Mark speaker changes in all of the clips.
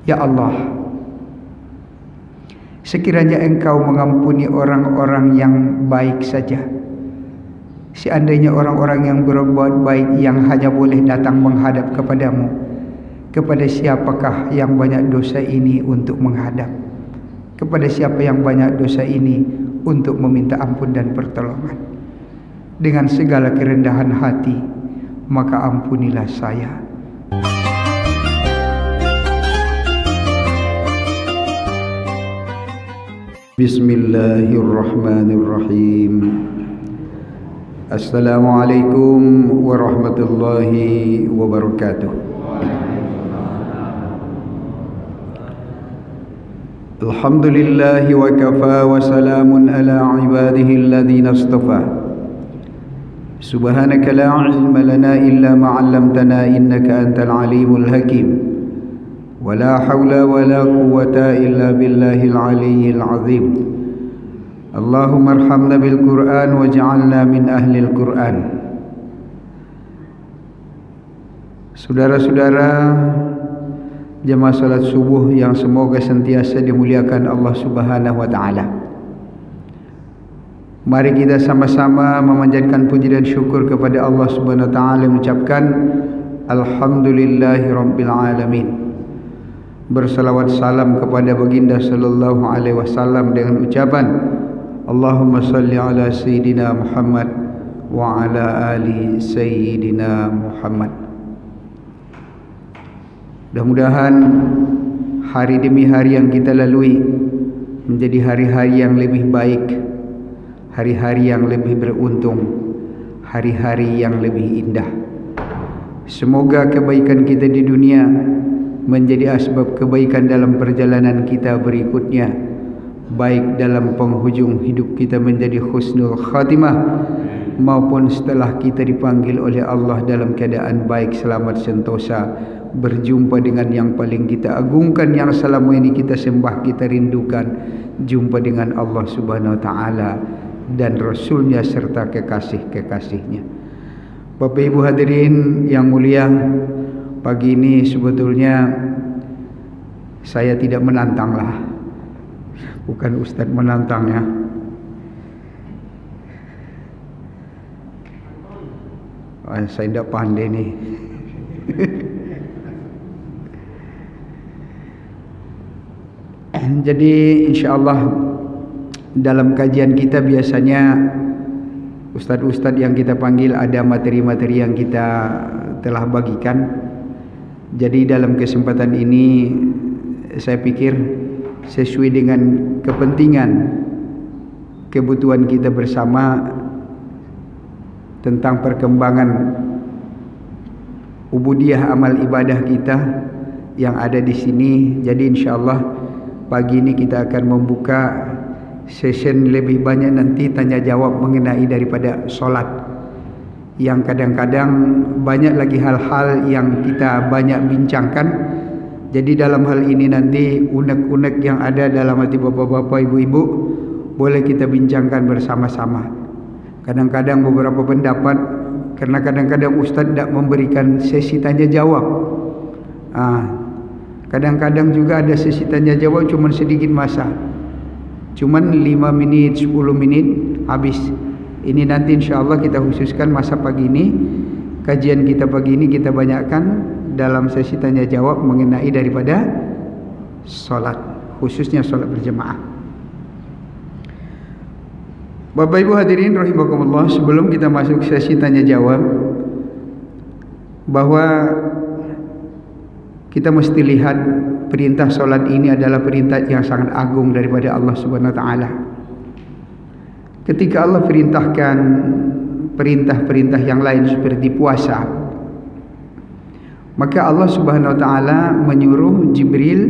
Speaker 1: Ya Allah, sekiranya Engkau mengampuni orang-orang yang baik saja, seandainya orang-orang yang berbuat baik yang hanya boleh datang menghadap kepadamu, kepada siapakah yang banyak dosa ini untuk menghadap? Kepada siapa yang banyak dosa ini untuk meminta ampun dan pertolongan? Dengan segala kerendahan hati, maka ampunilah saya. Bismillahirrahmanirrahim. Assalamualaikum warahmatullahi wabarakatuh. Alhamdulillahi wa kafa wa salamun ala ibadihi alladhina istafa. Subhanaka la ilma lana illa ma 'allamtana innaka antal alimul hakim. ولا حول ولا قوة إلا بالله العلي العظيم. اللهم ارحمنا بالقرآن واجعلنا من أهل القرآن. Saudara-saudara jemaah salat subuh yang semoga sentiasa dimuliakan Allah Subhanahu wa taala. Mari kita sama-sama memanjatkan puji dan syukur kepada Allah Subhanahu wa taala, mengucapkan alhamdulillahirabbil alamin. Bersalawat salam kepada baginda sallallahu alaihi wasallam dengan ucapan Allahumma salli ala sayyidina Muhammad wa ala ali sayyidina Muhammad. Mudah-mudahan hari demi hari yang kita lalui menjadi hari-hari yang lebih baik, hari-hari yang lebih beruntung, hari-hari yang lebih indah. Semoga kebaikan kita di dunia menjadi asbab kebaikan dalam perjalanan kita berikutnya, baik dalam penghujung hidup kita menjadi husnul khatimah maupun setelah kita dipanggil oleh Allah dalam keadaan baik, selamat, sentosa, berjumpa dengan yang paling kita agungkan, yang selama ini kita sembah, kita rindukan, jumpa dengan Allah Subhanahu wa taala dan Rasulnya serta kekasih-kekasihnya. Bapak Ibu hadirin yang mulia, pagi ini sebetulnya saya tidak menantanglah, bukan Ustaz menantang ya. Saya tidak pandai nih. Jadi insyaAllah dalam kajian kita biasanya ustaz-ustaz yang kita panggil ada materi-materi yang kita telah bagikan. Jadi dalam kesempatan ini saya pikir sesuai dengan kepentingan kebutuhan kita bersama tentang perkembangan ubudiyah amal ibadah kita yang ada di sini. Jadi insyaallah pagi ini kita akan membuka session lebih banyak nanti tanya jawab mengenai daripada solat, yang kadang-kadang banyak lagi hal-hal yang kita banyak bincangkan. Jadi dalam hal ini nanti unek-unek yang ada dalam hati bapak-bapak, ibu-ibu boleh kita bincangkan bersama-sama. Kadang-kadang beberapa pendapat, karena kadang-kadang Ustaz tidak memberikan sesi tanya jawab, kadang-kadang juga ada sesi tanya jawab cuma sedikit masa, cuman 5 menit 10 menit habis. Ini nanti insyaAllah kita khususkan masa pagi ini, kajian kita pagi ini kita banyakkan dalam sesi tanya jawab mengenai daripada solat, khususnya solat berjemaah. Bapak Ibu hadirin rahimakumullah, sebelum kita masuk sesi tanya jawab, bahwa kita mesti lihat perintah solat ini adalah perintah yang sangat agung daripada Allah Subhanahu wa taala. Ketika Allah perintahkan perintah-perintah yang lain seperti puasa, maka Allah Subhanahu wa taala menyuruh Jibril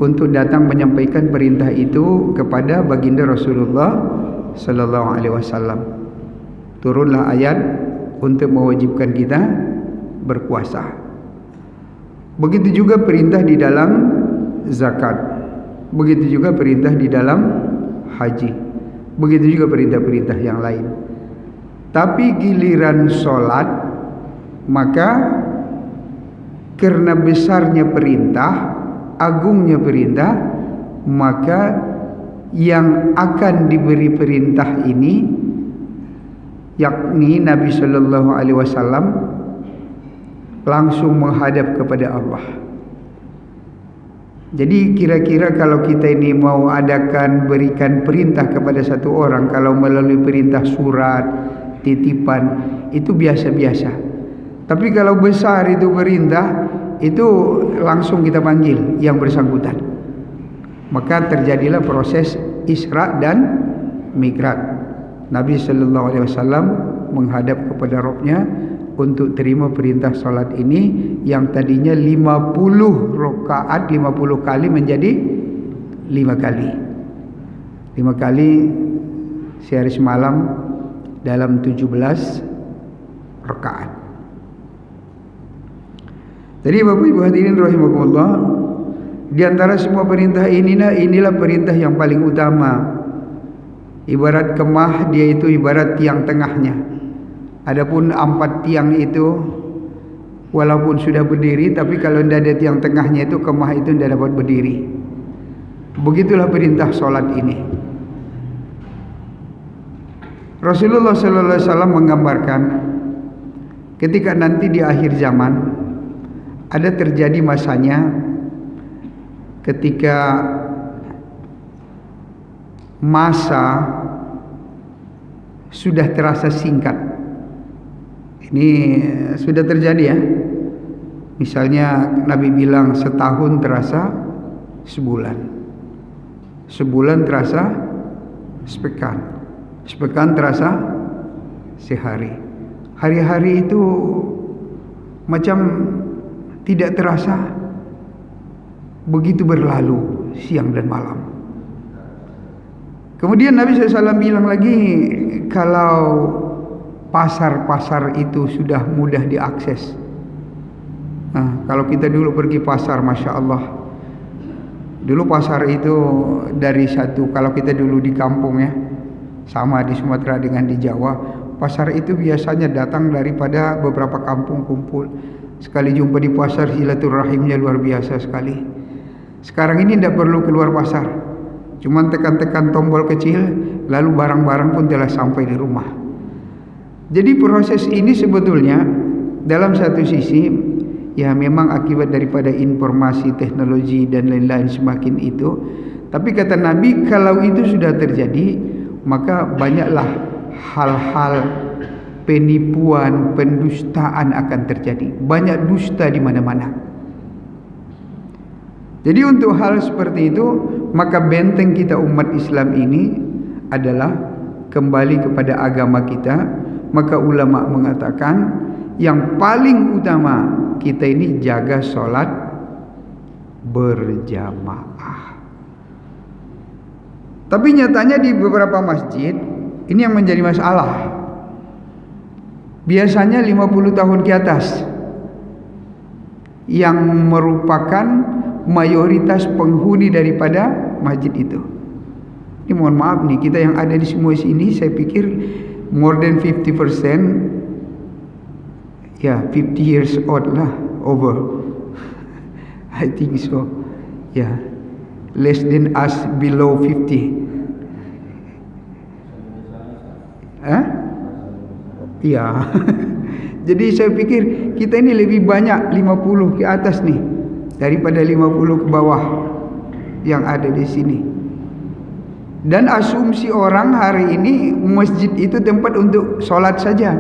Speaker 1: untuk datang menyampaikan perintah itu kepada baginda Rasulullah sallallahu alaihi wasallam. Turunlah ayat untuk mewajibkan kita berpuasa. Begitu juga perintah di dalam zakat, begitu juga perintah di dalam haji, begitu juga perintah-perintah yang lain. Tapi giliran solat, maka karena besarnya perintah, agungnya perintah, maka yang akan diberi perintah ini, yakni Nabi sallallahu alaihi wasallam, langsung menghadap kepada Allah. Jadi kira-kira kalau kita ini mau berikan perintah kepada satu orang, kalau melalui perintah surat, titipan, itu biasa-biasa. Tapi kalau besar itu perintah, itu langsung kita panggil yang bersangkutan. Maka terjadilah proses Isra dan Mi'raj. Nabi sallallahu alaihi wasallam menghadap kepada Rabb-Nya untuk terima perintah salat ini, yang tadinya 50 rakaat 50 kali menjadi 5 kali. 5 kali sehari semalam dalam 17 rakaat. Jadi Bapak Ibu hadirin rahimakumullah, di antara semua perintah inilah perintah yang paling utama. Ibarat kemah, dia itu ibarat tiang tengahnya. Adapun 4 tiang itu walaupun sudah berdiri, tapi kalau tidak ada tiang tengahnya itu kemah itu tidak dapat berdiri. Begitulah perintah solat ini. Rasulullah sallallahu alaihi wasallam menggambarkan ketika nanti di akhir zaman ada terjadi masanya ketika masa sudah terasa singkat. Ini sudah terjadi ya. Misalnya Nabi bilang setahun terasa sebulan, sebulan terasa sepekan, sepekan terasa sehari. Hari-hari itu macam tidak terasa, begitu berlalu siang dan malam. Kemudian Nabi SAW bilang lagi, kalau pasar-pasar itu sudah mudah diakses. Nah, kalau kita dulu pergi pasar, Masya Allah, dulu pasar itu dari satu, kalau kita dulu di kampung ya, sama di Sumatera dengan di Jawa, pasar itu biasanya datang daripada beberapa kampung kumpul. Sekali jumpa di pasar, silaturahimnya luar biasa sekali. Sekarang ini tidak perlu keluar pasar, cuman tekan-tekan tombol kecil, lalu barang-barang pun telah sampai di rumah. Jadi proses ini sebetulnya dalam satu sisi ya memang akibat daripada informasi, teknologi dan lain-lain semakin itu. Tapi kata Nabi, kalau itu sudah terjadi, maka banyaklah hal-hal penipuan, pendustaan akan terjadi. Banyak dusta di mana-mana. Jadi untuk hal seperti itu, maka benteng kita umat Islam ini adalah kembali kepada agama kita. Maka ulama mengatakan yang paling utama kita ini jaga solat berjamaah. Tapi nyatanya di beberapa masjid ini yang menjadi masalah. Biasanya 50 tahun ke atas yang merupakan mayoritas penghuni daripada masjid itu. Ini mohon maaf nih, kita yang ada di semua sini, saya pikir more than 50%, ya 50 years old lah, over. I think so. Ya, less than us, below 50. Iya. Jadi saya pikir kita ini lebih banyak 50 ke atas nih daripada 50 ke bawah yang ada di sini. Dan asumsi orang hari ini masjid itu tempat untuk sholat saja.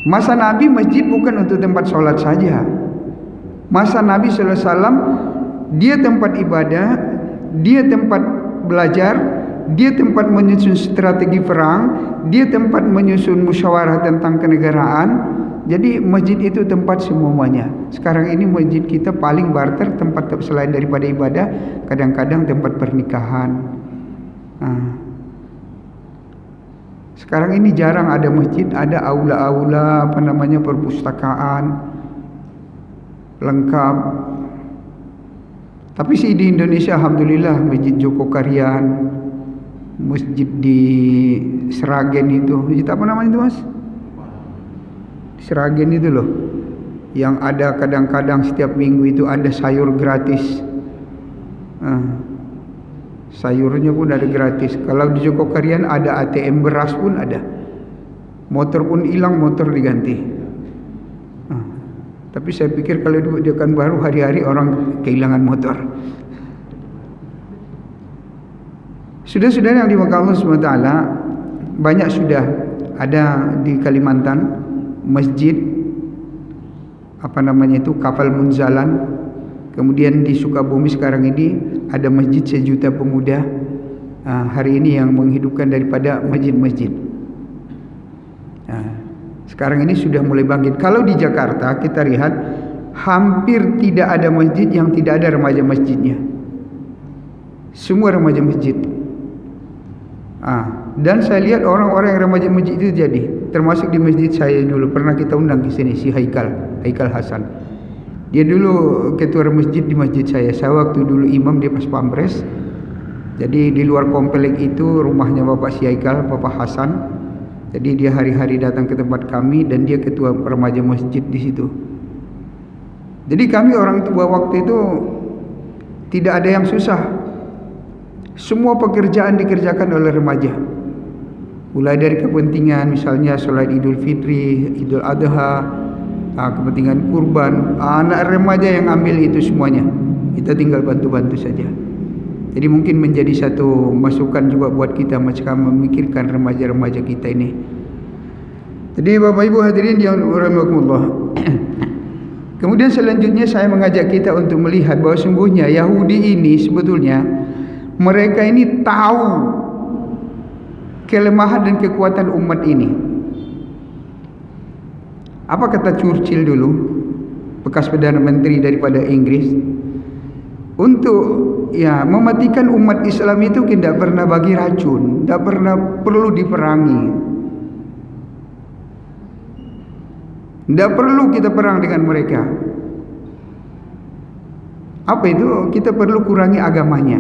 Speaker 1: Masa Nabi masjid bukan untuk tempat sholat saja. Masa Nabi SAW dia tempat ibadah, dia tempat belajar, dia tempat menyusun strategi perang, dia tempat menyusun musyawarah tentang kenegaraan. Jadi masjid itu tempat semuanya. Sekarang ini masjid kita paling barter, tempat selain daripada ibadah, kadang-kadang tempat pernikahan. Sekarang ini jarang ada masjid, ada aula-aula perpustakaan lengkap. Tapi sih di Indonesia alhamdulillah, Masjid Joko Karyan, masjid di Seragen itu, masjid apa namanya itu Mas? Seragen itu loh, yang ada kadang-kadang setiap minggu itu ada sayur gratis. Sayurnya pun ada gratis. Kalau di Jogokarian ada ATM beras pun ada. Motor pun hilang, motor diganti. Tapi saya pikir kalau di Pekanbaru hari-hari orang kehilangan motor. Sudah-sudah yang dimakan Allah SWT, banyak sudah ada di Kalimantan masjid Kapal Munzalan. Kemudian di Sukabumi sekarang ini ada masjid 1 juta pemuda. Hari ini yang menghidupkan daripada masjid-masjid. Sekarang ini sudah mulai bangkit. Kalau di Jakarta kita lihat hampir tidak ada masjid yang tidak ada remaja masjidnya. Semua remaja masjid. Dan saya lihat orang-orang yang remaja masjid itu jadi, termasuk di masjid saya dulu pernah kita undang ke sini si Haikal Hasan. Dia dulu ketua masjid di masjid saya. Saya waktu dulu imam di pas Pampres. Jadi di luar komplek itu rumahnya Bapak si Haikal, Bapak Hasan. Jadi dia hari-hari datang ke tempat kami dan dia ketua remaja masjid di situ. Jadi kami orang tua waktu itu tidak ada yang susah. Semua pekerjaan dikerjakan oleh remaja. Mulai dari kepentingan misalnya sholat Idul Fitri, Idul Adha, kepentingan kurban, anak remaja yang ambil itu semuanya. Kita tinggal bantu-bantu saja. Jadi mungkin menjadi satu masukan juga buat kita macam memikirkan remaja-remaja kita ini. Jadi Bapak Ibu hadirin yang rahimakumullah. Kemudian selanjutnya saya mengajak kita untuk melihat bahwa sungguhnya Yahudi ini sebetulnya mereka ini tahu kelemahan dan kekuatan umat ini. Apa kata Churchill dulu, bekas Perdana Menteri daripada Inggris? Untuk mematikan umat Islam itu tidak pernah bagi racun, tidak pernah perlu diperangi. Tidak perlu kita perang dengan mereka. Apa itu? Kita perlu kurangi agamanya.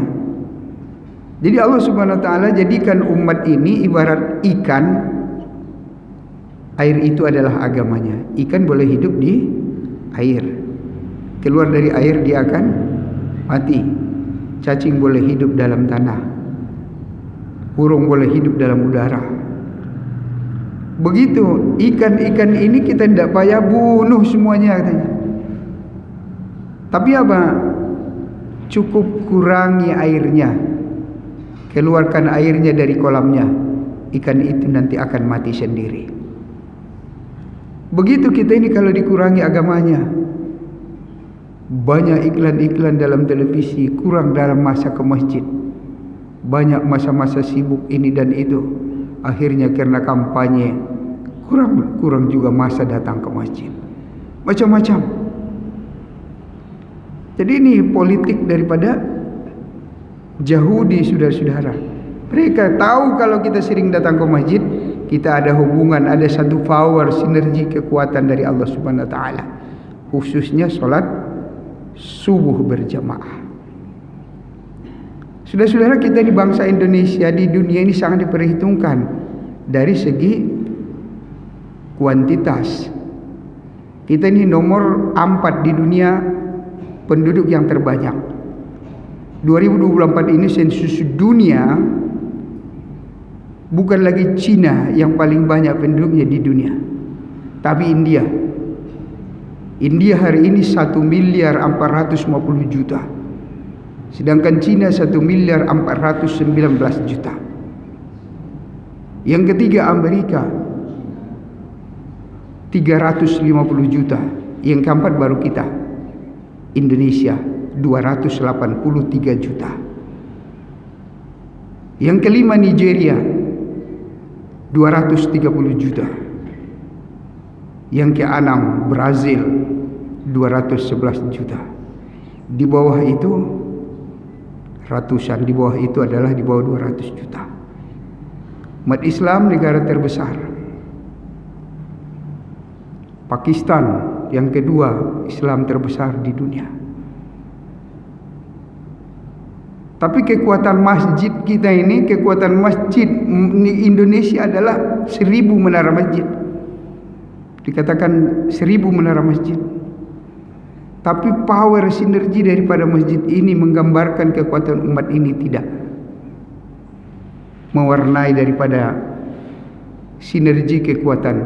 Speaker 1: Jadi Allah Subhanahu wa taala jadikan umat ini ibarat ikan. Air itu adalah agamanya. Ikan boleh hidup di air. Keluar dari air dia akan mati. Cacing boleh hidup dalam tanah. Burung boleh hidup dalam udara. Begitu ikan-ikan ini kita tidak payah bunuh semuanya katanya. Tapi apa? Cukup kurangi airnya. Keluarkan airnya dari kolamnya. Ikan itu nanti akan mati sendiri. Begitu kita ini kalau dikurangi agamanya. Banyak iklan-iklan dalam televisi, kurang dalam masa ke masjid. Banyak masa-masa sibuk ini dan itu. Akhirnya karena kampanye, kurang juga masa datang ke masjid. Macam-macam. Jadi ini politik daripada Yahudi, saudara-saudara. Mereka tahu kalau kita sering datang ke masjid, kita ada hubungan, ada satu power, sinergi kekuatan dari Allah Subhanahu wa taala. Khususnya salat subuh berjamaah. Saudara-saudara, kita di bangsa Indonesia di dunia ini sangat diperhitungkan dari segi kuantitas. Kita ini nomor 4 di dunia penduduk yang terbanyak. 2024 ini sensus dunia bukan lagi Cina yang paling banyak penduduknya di dunia, tapi India. India hari ini 1.450.000.000, sedangkan Cina 1.419.000.000. Yang ketiga Amerika 350 juta. Yang keempat baru kita, Indonesia 283 juta. Yang kelima Nigeria 230 juta. Yang keenam Brazil 211 juta. Di bawah itu ratusan, di bawah itu adalah di bawah 200 juta. Umat Islam negara terbesar. Pakistan yang kedua Islam terbesar di dunia. Tapi kekuatan masjid kita ini, kekuatan masjid Indonesia adalah 1000 menara masjid. Dikatakan 1000 menara masjid. Tapi power sinergi daripada masjid ini menggambarkan kekuatan umat ini tidak. Mewarnai daripada sinergi kekuatan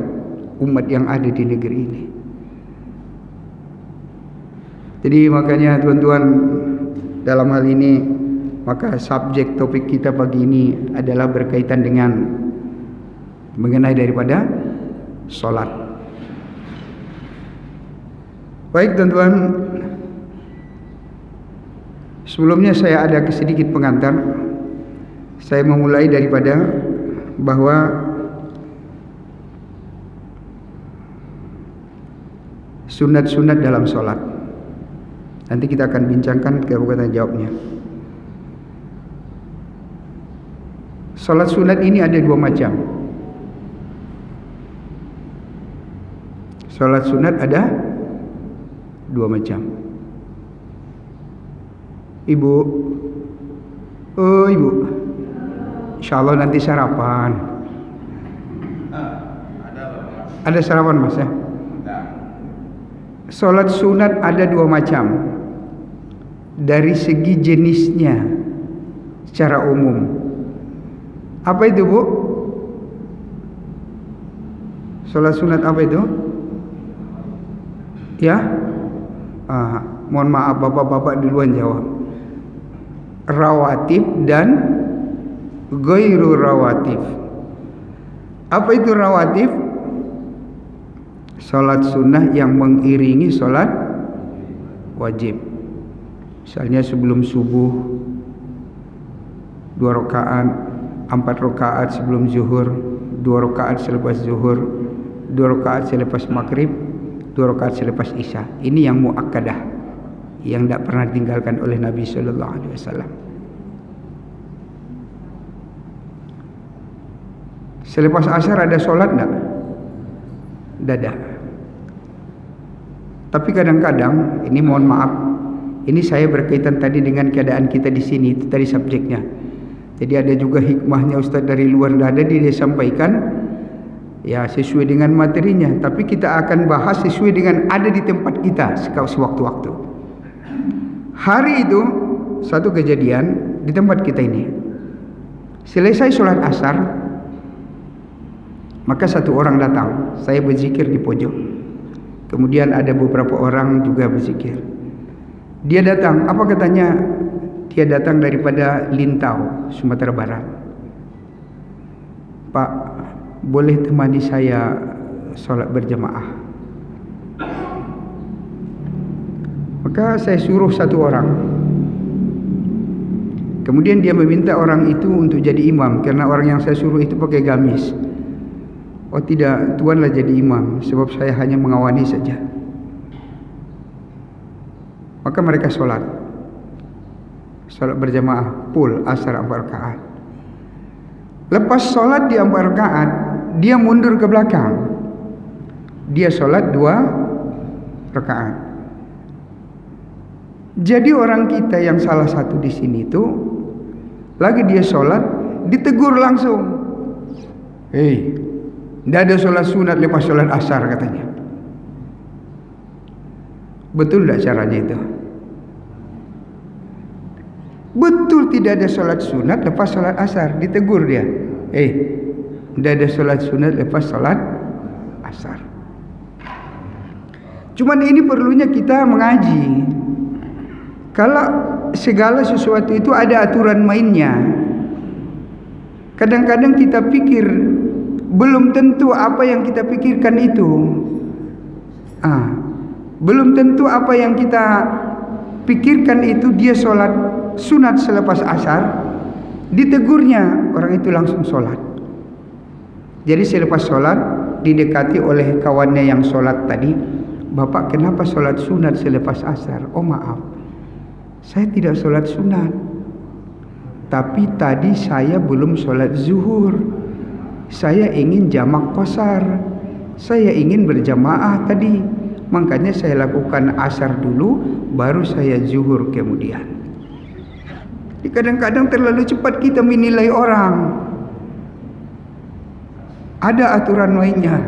Speaker 1: umat yang ada di negeri ini. Jadi makanya tuan-tuan, dalam hal ini maka subjek topik kita pagi ini adalah berkaitan dengan mengenai daripada solat. Baik tuan-tuan, sebelumnya saya ada sedikit pengantar. Saya memulai daripada bahwa sunat-sunat dalam solat. Nanti kita akan bincangkan kebukaan jawabnya. Solat sunat ini ada 2 macam. Solat sunat ada 2 macam. Ibu, oh ibu, insyaallah nanti sarapan. Ada sarapan mas ya? Solat sunat ada 2 macam. Dari segi jenisnya secara umum. Apa itu bu? Solat sunat apa itu? Ya? Mohon maaf bapak-bapak duluan jawab. Rawatib dan ghairu rawatib. Apa itu rawatib? Salat sunnah yang mengiringi salat wajib. Misalnya sebelum subuh 2 rakaat, 4 rakaat sebelum zuhur, 2 rakaat selepas zuhur, 2 rakaat selepas maghrib, 2 rakaat selepas isya. Ini yang muakkadah, yang tidak pernah ditinggalkan oleh Nabi sallallahu alaihi wasallam. Selepas asar ada solat enggak? Tidak ada. Tapi kadang-kadang, ini mohon maaf, ini saya berkaitan tadi dengan keadaan kita di sini, itu tadi subjeknya. Jadi ada juga hikmahnya Ustaz dari luar, ada dia sampaikan ya sesuai dengan materinya, tapi kita akan bahas sesuai dengan ada di tempat kita sewaktu-waktu. Hari itu satu kejadian di tempat kita ini. Selesai sholat asar, maka satu orang datang. Saya berzikir di pojok. Kemudian ada beberapa orang juga berzikir. Dia datang, apa katanya? Dia datang daripada Lintau, Sumatera Barat. Pak, boleh temani saya sholat berjamaah? Maka saya suruh satu orang. Kemudian dia meminta orang itu untuk jadi imam, karena orang yang saya suruh itu pakai gamis. Oh tidak, tuanlah jadi imam, sebab saya hanya mengawani saja. Maka mereka sholat berjamaah full asar 4 rakaat. Lepas sholat di 4 rakaat, dia mundur ke belakang. Dia sholat 2 rakaat. Jadi orang kita yang salah satu di sini itu lagi dia sholat, ditegur langsung. Hei, tidak ada sholat sunat lepas sholat asar katanya. Betul tidak caranya itu? Betul tidak ada sholat sunat lepas sholat asar. Ditegur dia. Tidak ada sholat sunat lepas sholat asar. Cuman ini perlunya kita mengaji. Kalau segala sesuatu itu ada aturan mainnya. Kadang-kadang kita pikir belum tentu apa yang kita pikirkan itu. Belum tentu apa yang kita pikirkan itu dia sholat sunat selepas asar. Ditegurnya orang itu langsung sholat. Jadi selepas sholat didekati oleh kawannya yang sholat tadi. Bapak kenapa sholat sunat selepas asar? Oh maaf, saya tidak sholat sunat, tapi tadi saya belum sholat zuhur. Saya ingin jamak qasar, saya ingin berjamaah tadi. Makanya saya lakukan asar dulu, baru saya zuhur kemudian. Kadang-kadang terlalu cepat kita menilai orang. Ada aturan mainnya.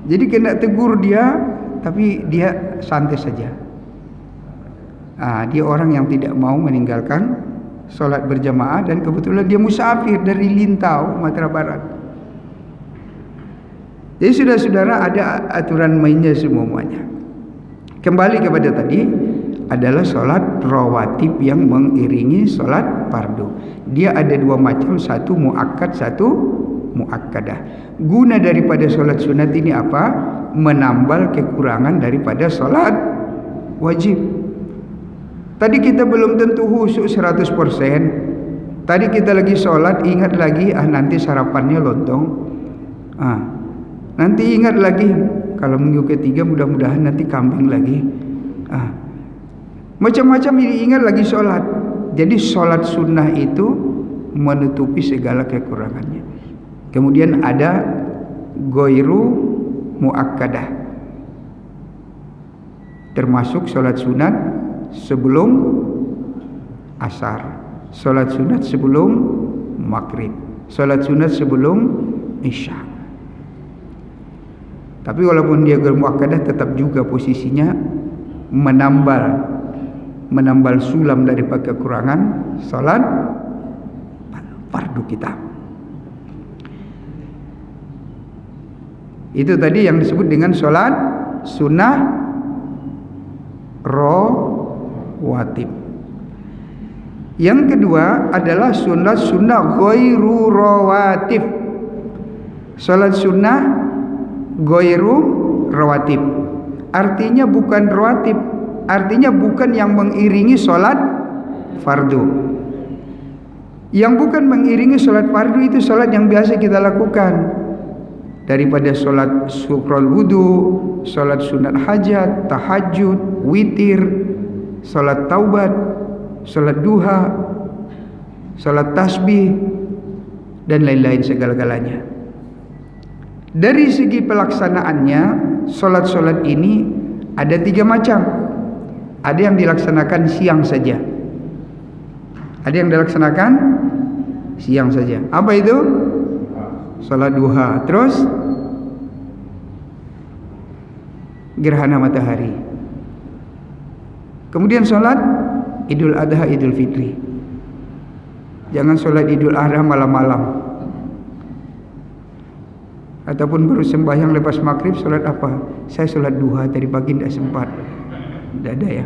Speaker 1: Jadi kena tegur dia, tapi dia santai saja. Dia orang yang tidak mau meninggalkan solat berjamaah, dan kebetulan dia musafir dari Lintau, Sumatera Barat. Jadi saudara-saudara, ada aturan mainnya semuanya. Kembali kepada tadi, adalah solat rawatib yang mengiringi solat fardu. Dia ada dua macam, satu muakkad, satu muakkadah. Guna daripada solat sunat ini apa? Menambal kekurangan daripada solat wajib. Tadi kita belum tentu khusyuk 100%. Tadi kita lagi solat, ingat lagi, nanti sarapannya lontong. Nanti ingat lagi, kalau minggu ketiga mudah-mudahan nanti kambing lagi. Macam-macam ingat lagi solat. Jadi solat sunnah itu menutupi segala kekurangannya. Kemudian ada goiru muakkadah, termasuk solat sunat sebelum asar, solat sunat sebelum maghrib, solat sunat sebelum isya. Tapi walaupun dia goiru muakkadah, tetap juga posisinya menambal sulam daripada kekurangan salat fardu kita. Itu tadi yang disebut dengan salat sunnah rawatib. Yang kedua adalah sunnah ghairu rawatib. Salat sunnah ghairu rawatib, artinya bukan rawatib, artinya bukan yang mengiringi solat fardu. Yang bukan mengiringi solat fardu itu solat yang biasa kita lakukan, daripada solat syukrul wudu, solat sunat hajat, tahajud, witir, solat taubat, solat duha, solat tasbih, dan lain-lain segala-galanya. Dari segi pelaksanaannya, solat-solat ini ada 3 macam. Ada yang dilaksanakan siang saja, ada yang dilaksanakan siang saja. Apa itu? Salat duha. Terus gerhana matahari. Kemudian salat Idul Adha, Idul Fitri. Jangan salat Idul Adha malam-malam, ataupun baru sembahyang lepas maghrib salat apa? Saya salat duha tadi pagi tidak sempat. Tidak ada ya.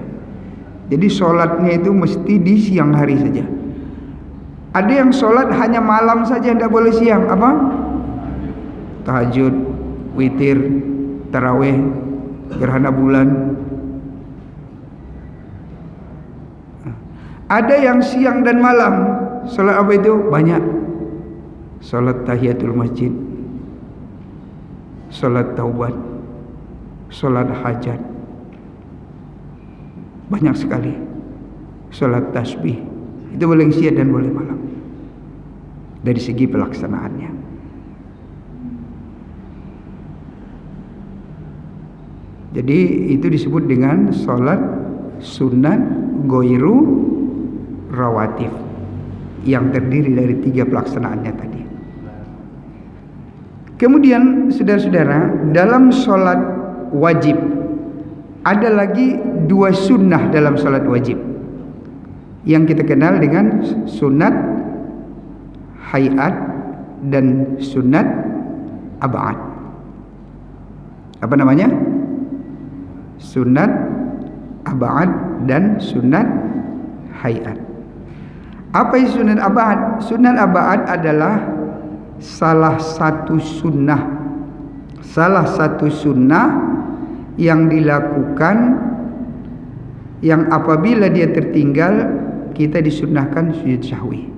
Speaker 1: Jadi solatnya itu mesti di siang hari saja. Ada yang solat hanya malam saja, tidak boleh siang. Apa? Tahajud, witir, tarawih, gerhana bulan. Ada yang siang dan malam. Solat apa itu? Banyak. Solat tahiyatul masjid, solat taubat, solat hajat, banyak sekali. Solat tasbih itu boleh siang dan boleh malam dari segi pelaksanaannya. Jadi itu disebut dengan solat sunat ghairu rawatib, yang terdiri dari 3 pelaksanaannya tadi. Kemudian saudara-saudara, dalam solat wajib ada lagi 2 sunnah dalam solat wajib yang kita kenal dengan sunat hayat dan sunat ab'ad. Apa namanya? Sunat ab'ad dan sunat hayat. Apa itu sunat ab'ad? Sunat ab'ad adalah salah satu sunnah yang dilakukan, yang apabila dia tertinggal kita disunnahkan sujud sahwi.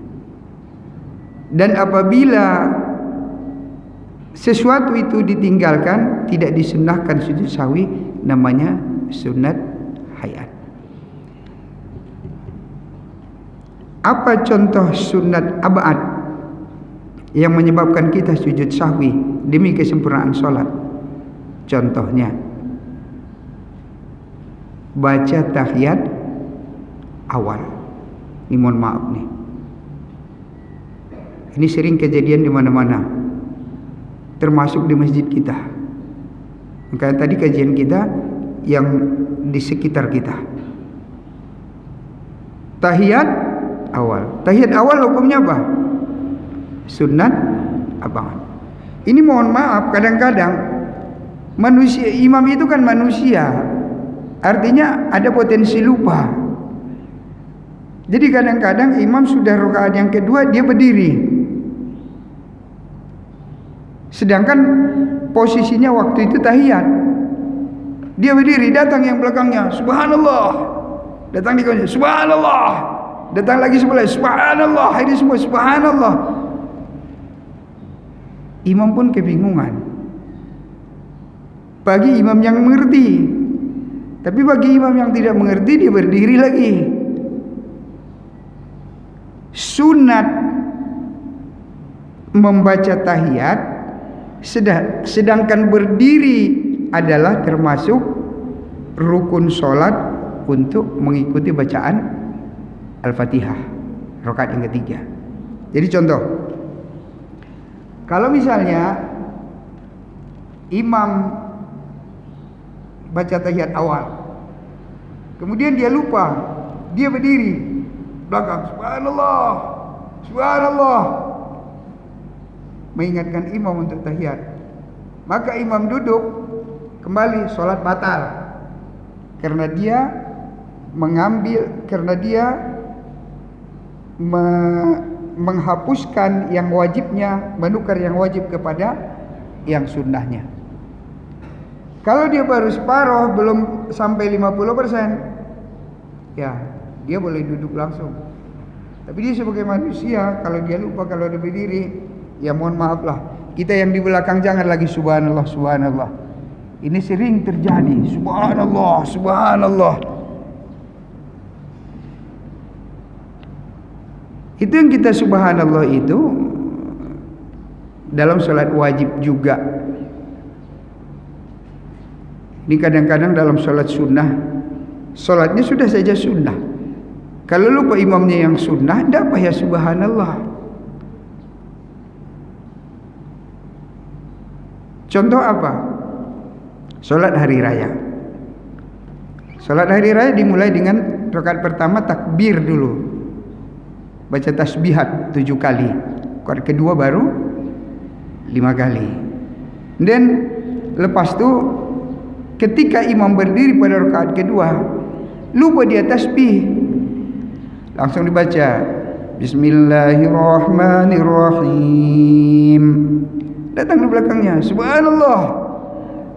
Speaker 1: Dan apabila sesuatu itu ditinggalkan, tidak disunnahkan sujud sahwi, namanya sunat hayat. Apa contoh sunat ab'ad yang menyebabkan kita sujud sahwi demi kesempurnaan solat? Contohnya, baca tahiyat awal. Ini mohon maaf nih, ini sering kejadian di mana-mana, termasuk di masjid kita. Maka tadi kajian kita yang di sekitar kita. Tahiyat awal hukumnya apa? Sunat abangan. Ini mohon maaf, kadang-kadang manusia, imam itu kan manusia, artinya ada potensi lupa. Jadi kadang-kadang imam sudah rakaat yang kedua dia berdiri, sedangkan posisinya waktu itu tahiyat. Dia berdiri, datang yang belakangnya, subhanallah. Datang di kanan, subhanallah. Datang lagi sebelah, subhanallah. Ini semua subhanallah. Imam pun kebingungan. Bagi imam yang mengerti, tapi bagi imam yang tidak mengerti, dia berdiri lagi. Sunat membaca tahiyat, sedangkan berdiri adalah termasuk rukun sholat untuk mengikuti bacaan Al-Fatihah rakaat yang ketiga. Jadi contoh, kalau misalnya imam baca tahiyat awal, kemudian dia lupa, dia berdiri belakang, subhanallah, subhanallah, mengingatkan imam untuk tahiyat, maka imam duduk kembali, sholat batal karena dia menghapuskan yang wajibnya, menukar yang wajib kepada yang sunnahnya. Kalau dia baru separuh, belum sampai 50%, ya dia boleh duduk langsung. Tapi dia sebagai manusia, kalau dia lupa, kalau dia berdiri, ya mohon maaf lah, kita yang di belakang jangan lagi subhanallah, subhanallah. Ini sering terjadi, subhanallah, subhanallah. Itu yang kita subhanallah itu dalam sholat wajib juga. Ini kadang-kadang dalam sholat sunnah, sholatnya sudah saja sunnah. Kalau lupa imamnya yang sunnah, tidak payah subhanallah. Contoh apa? Sholat hari raya. Sholat hari raya dimulai dengan rakaat pertama takbir dulu, baca tasbihat 7 kali, rakaat kedua baru 5 kali. Dan lepas itu ketika imam berdiri pada rakaat kedua, lupa dia tasbih, langsung dibaca Bismillahirrahmanirrahim. Datang di belakangnya, subhanallah,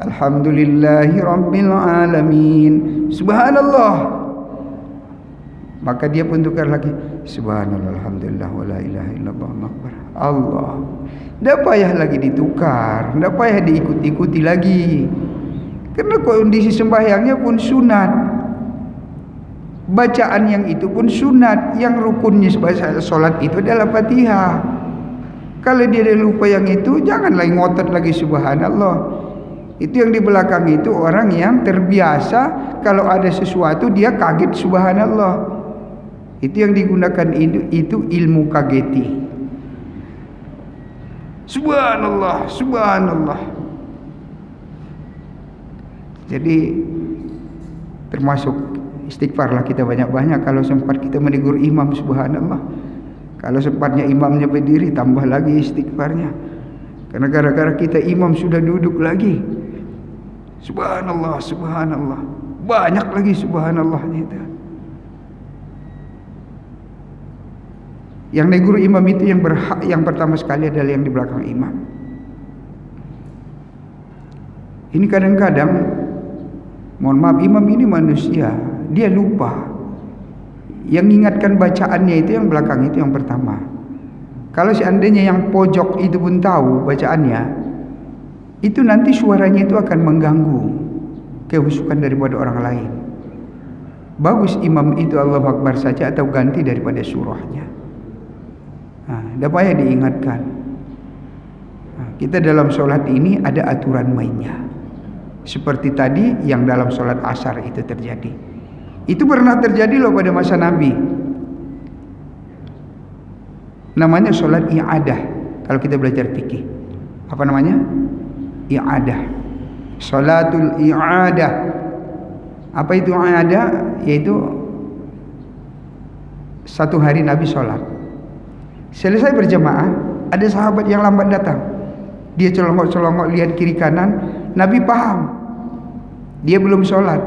Speaker 1: alhamdulillahi rabbil alamin, subhanallah. Maka dia pun tukar lagi, subhanallah, alhamdulillah, wa la ilaha illallah, Allah. Tidak payah lagi ditukar, tidak payah diikut-ikuti lagi, karena kondisi sembahyangnya pun sunat, bacaan yang itu pun sunat. Yang rukunnya sebagai sholat itu adalah Fatihah. Kalau dia lupa yang itu, jangan lagi ngotot lagi subhanallah. Itu yang di belakang itu orang yang terbiasa kalau ada sesuatu dia kaget subhanallah. Itu yang digunakan itu ilmu kageti. Subhanallah, subhanallah. Jadi termasuk istighfarlah kita banyak-banyak. Kalau sempat kita menegur imam, subhanallah. Kalau sempatnya imamnya berdiri, tambah lagi istighfarnya. Karena gara-gara kita imam sudah duduk lagi, subhanallah, subhanallah, banyak lagi subhanallahnya itu. Yang negur imam itu yang berhak yang pertama sekali adalah yang di belakang imam. Ini kadang-kadang, mohon maaf, imam ini manusia, dia lupa. Yang ingatkan bacaannya itu yang belakang itu yang pertama. Kalau seandainya yang pojok itu pun tahu bacaannya, itu nanti suaranya itu akan mengganggu kehusukan daripada orang lain. Bagus imam itu Allahu Akbar saja atau ganti daripada surahnya. Tidak payah diingatkan. Kita dalam sholat ini ada aturan mainnya. Seperti tadi yang dalam sholat asar itu terjadi. Itu pernah terjadi loh pada masa Nabi. Namanya sholat i'adah. Kalau kita belajar fikih, apa namanya? I'adah. Salatul i'adah. Apa itu i'adah? Yaitu satu hari Nabi sholat, selesai berjamaah, ada sahabat yang lambat datang. Dia celongok-celongok lihat kiri kanan. Nabi paham dia belum sholat.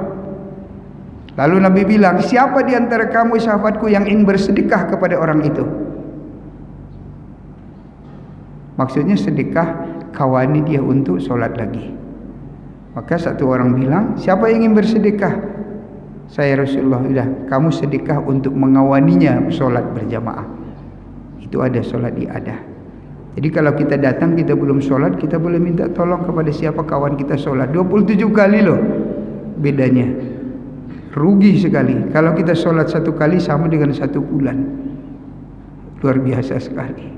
Speaker 1: Lalu Nabi bilang, siapa di antara kamu sahabatku yang ingin bersedekah kepada orang itu? Maksudnya sedekah kawani dia untuk sholat lagi. Maka satu orang bilang, siapa yang ingin bersedekah? Saya Rasulullah. Sudah, kamu sedekah untuk mengawaninya sholat berjamaah. Itu ada sholat iadah. Jadi kalau kita datang kita belum sholat, kita boleh minta tolong kepada siapa kawan kita sholat. 27 kali loh bedanya. Rugi sekali. Kalau kita sholat satu kali sama dengan 1 bulan. Luar biasa sekali.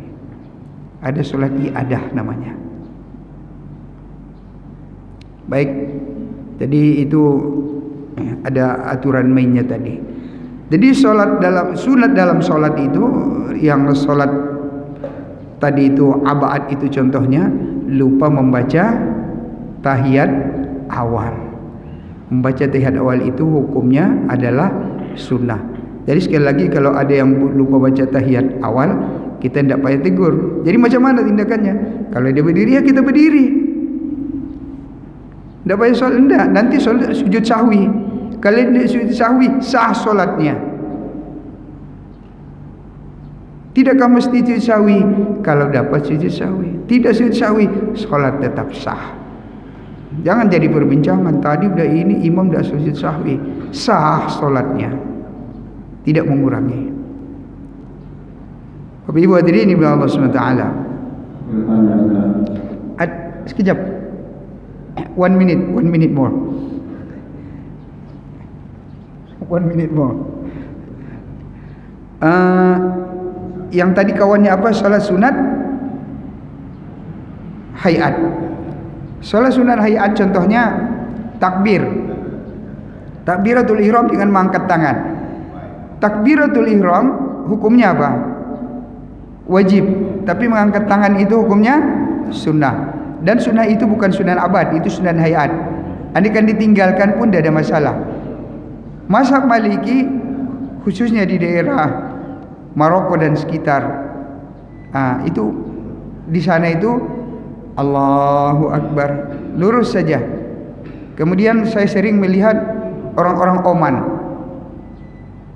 Speaker 1: Ada sholat iadah namanya. Baik, jadi itu ada aturan mainnya tadi. Jadi sunat dalam sholat itu, yang sholat tadi itu abad itu contohnya, lupa membaca tahiyat awal. Membaca tahiyat awal itu hukumnya adalah sunnah. Jadi sekali lagi, kalau ada yang lupa baca tahiyat awal, kita tidak payah tegur. Jadi macam mana tindakannya? Kalau dia berdiri, ya kita berdiri. Tidak payah solat, tidak. Nanti solat sujud sahwi. Kalau dia sujud sahwi, sah solatnya. Tidakkah mesti sujud sahwi? Kalau dapat sujud sahwi. Tidak sujud sahwi, solat tetap sah. Jangan jadi perbincangan. Tadi udah ini imam dah sujud sahwi, sah solatnya, tidak mengurangi. Bapak Ibu hadirin ini Allah SWT. Sekejap. 1 minute more. 1 minute more. Yang tadi kawannya apa? Salat sunat hayat. Salat sunat hayat contohnya takbir. Takbiratul ihram dengan mengangkat tangan. Takbiratul ihram hukumnya apa? Wajib. Tapi mengangkat tangan itu hukumnya sunnah. Dan sunnah itu bukan sunnah abad, itu sunnah hayat. Andaikan ditinggalkan pun tidak ada masalah. Mazhab Maliki khususnya di daerah Maroko dan sekitar, itu di sana itu Allahu Akbar lurus saja. Kemudian saya sering melihat orang-orang Oman.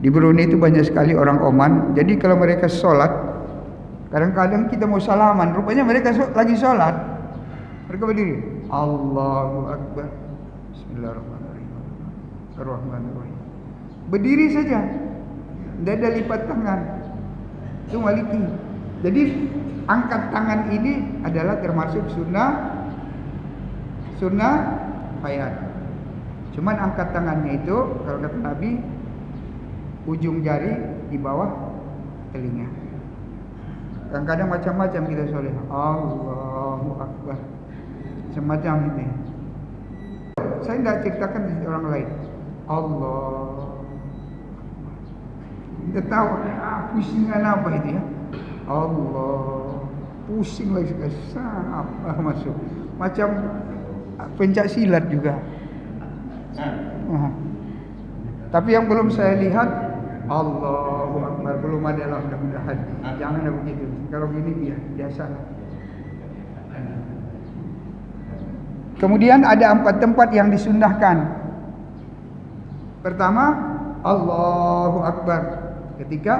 Speaker 1: Di Brunei itu banyak sekali orang Oman. Jadi kalau mereka sholat, kadang-kadang kita mau salaman, rupanya mereka lagi sholat. Mereka berdiri, Allahu Akbar, Bismillahirrahmanirrahim, Ar-Rahmanirrahim. Berdiri saja, tidak ada lipat tangan. Itu Maliki. Jadi angkat tangan ini adalah termasuk sunnah hayat. Cuman angkat tangannya itu, kalau kata Nabi, ujung jari di bawah telinga. Kadang-kadang macam-macam kita soleh, Allahu Akbar, semacam ini. Saya tidak ceritakan di orang lain. Allah, kita tahu pusingan apa itu ya. Allah, pusing lagi sekali, masuk macam pencak silat juga. Tapi yang belum saya lihat, Allahu Akbar, belum ada lah, mudah-mudahan. Jangan begitu. Kalau gini biasa. Kemudian ada 4 tempat yang disunnahkan. Pertama, Allahu Akbar ketika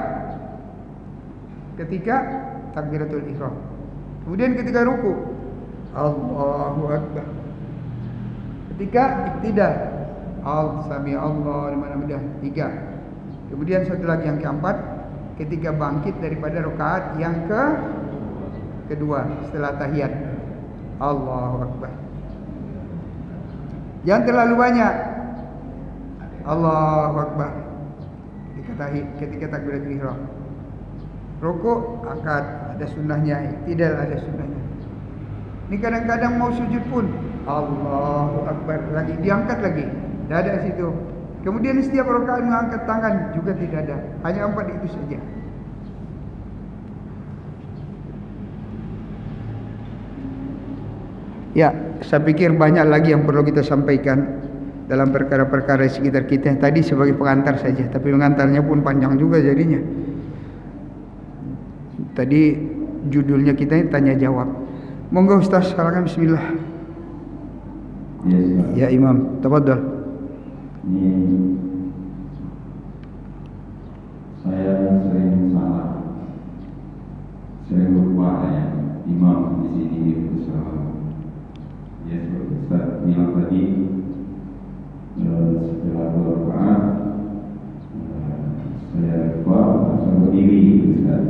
Speaker 1: takbiratul ihram. Kemudian ketika ruku, Allahu Akbar. Ketika iktidal, Sami Allah liman hamidah, 3. Kemudian satu lagi yang keempat, ketika bangkit daripada rakaat yang kedua setelah tahiyat, Allahu Akbar. Jangan terlalu banyak. Allahu Akbar ketika takbiratul ihram. Rukuk angkat, ada sunnahnya. Iktidal ada sunnahnya. Ini kadang-kadang mau sujud pun Allahu Akbar lagi, diangkat lagi. Tidak ada situ. Kemudian setiap rakaat mengangkat tangan juga tidak ada. Hanya 4 itu saja. Ya, saya pikir banyak lagi yang perlu kita sampaikan dalam perkara-perkara sekitar kita. Tadi sebagai pengantar saja, tapi pengantarnya pun panjang juga jadinya. Tadi judulnya kita tanya jawab. Monggo Ustaz, silakan, bismillah. Ya Imam, tafadhol.
Speaker 2: Ini saya sering salah, sering lupa ya. Imam di sini berusaha. Ya seperti Ustaz bilang tadi, setelah berdoa saya lupa langsung berdiri, Ustaz.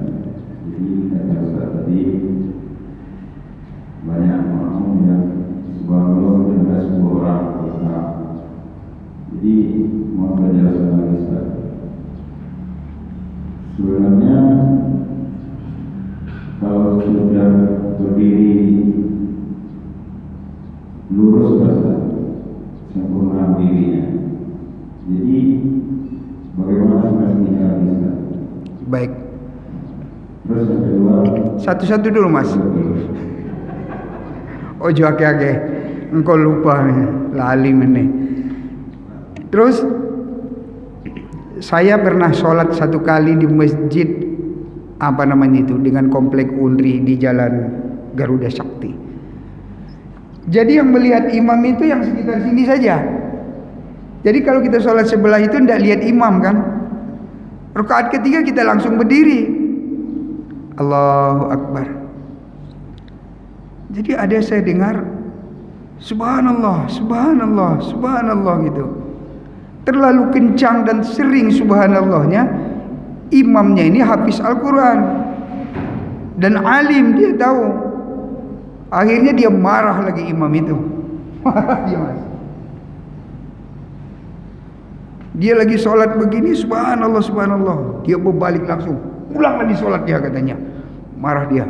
Speaker 2: Jadi kata Ustaz tadi banyak makmum yang subhanallah ada 10 orang berdoa. Jadi mau penjelasan lagi Ustaz. Sebenarnya kalau sudah berdiri lurus Ustaz, sempurna dirinya. Jadi bagaimana sebenarnya Ustaz?
Speaker 1: Baik.
Speaker 2: Terus yang kedua,
Speaker 1: satu-satu dulu Mas. Ojo ake-ake, engkau lupa nih, lali meneh. Terus saya pernah sholat satu kali di masjid apa namanya itu, dengan komplek Unri di Jalan Garuda Sakti. Jadi yang melihat imam itu yang sekitar sini saja. Jadi kalau kita sholat sebelah itu tidak lihat imam kan. Rakaat ketiga kita langsung berdiri. Allahu Akbar. Jadi ada saya dengar subhanallah, subhanallah, subhanallah gitu. Terlalu kencang dan sering subhanallahnya. Imamnya ini hafiz Al-Quran dan alim, dia tahu. Akhirnya dia marah lagi imam itu. Marah dia Mas. Dia lagi sholat begini, subhanallah, subhanallah. Dia berbalik langsung, ulang lagi sholat dia katanya. Marah dia.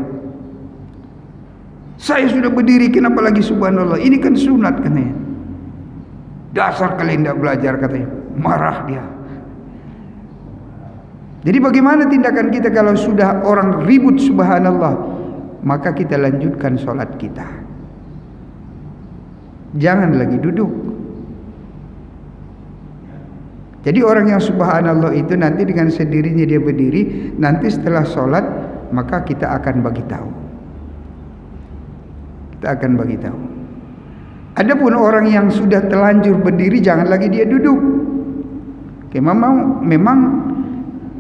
Speaker 1: Saya sudah berdiri, kenapa lagi subhanallah? Ini kan sunat katanya. Dasar kalian tidak belajar katanya. Marah dia. Jadi bagaimana tindakan kita kalau sudah orang ribut subhanallah? Maka kita lanjutkan sholat kita. Jangan lagi duduk. Jadi orang yang subhanallah itu nanti dengan sendirinya dia berdiri. Nanti setelah sholat maka kita akan bagi tahu. Kita akan bagi tahu. Adapun orang yang sudah terlanjur berdiri, jangan lagi dia duduk. Oke, memang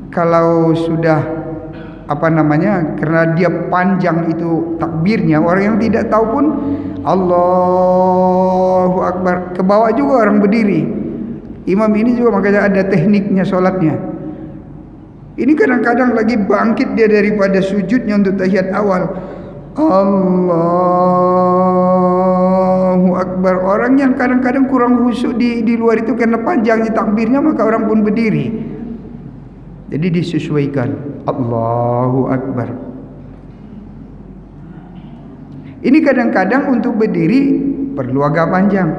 Speaker 1: kalau sudah apa namanya, karena dia panjang itu takbirnya, orang yang tidak tahu pun Allahu Akbar, ke bawah juga orang berdiri. Imam ini juga makanya ada tekniknya sholatnya. Ini kadang-kadang lagi bangkit dia daripada sujudnya untuk tahiyat awal, Allahu Akbar. Orang yang kadang-kadang kurang khusyuk di luar itu karena panjangnya takbirnya, maka orang pun berdiri. Jadi disesuaikan. Allahu Akbar. Ini kadang-kadang untuk berdiri perlu agak panjang.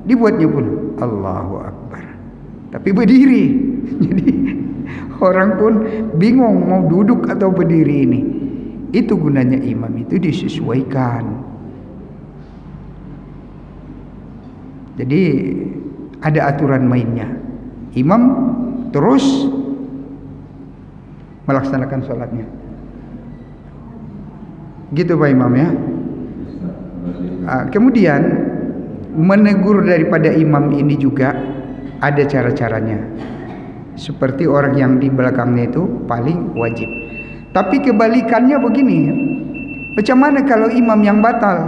Speaker 1: Dibuatnya pun Allahu Akbar, tapi berdiri. Jadi orang pun bingung mau duduk atau berdiri ini. Itu gunanya imam itu disesuaikan. Jadi ada aturan mainnya. Imam terus melaksanakan sholatnya. Gitu Pak Imam ya. Kemudian menegur daripada imam ini juga ada cara-caranya. Seperti orang yang di belakangnya itu paling wajib. Tapi kebalikannya begini, macam mana kalau imam yang batal?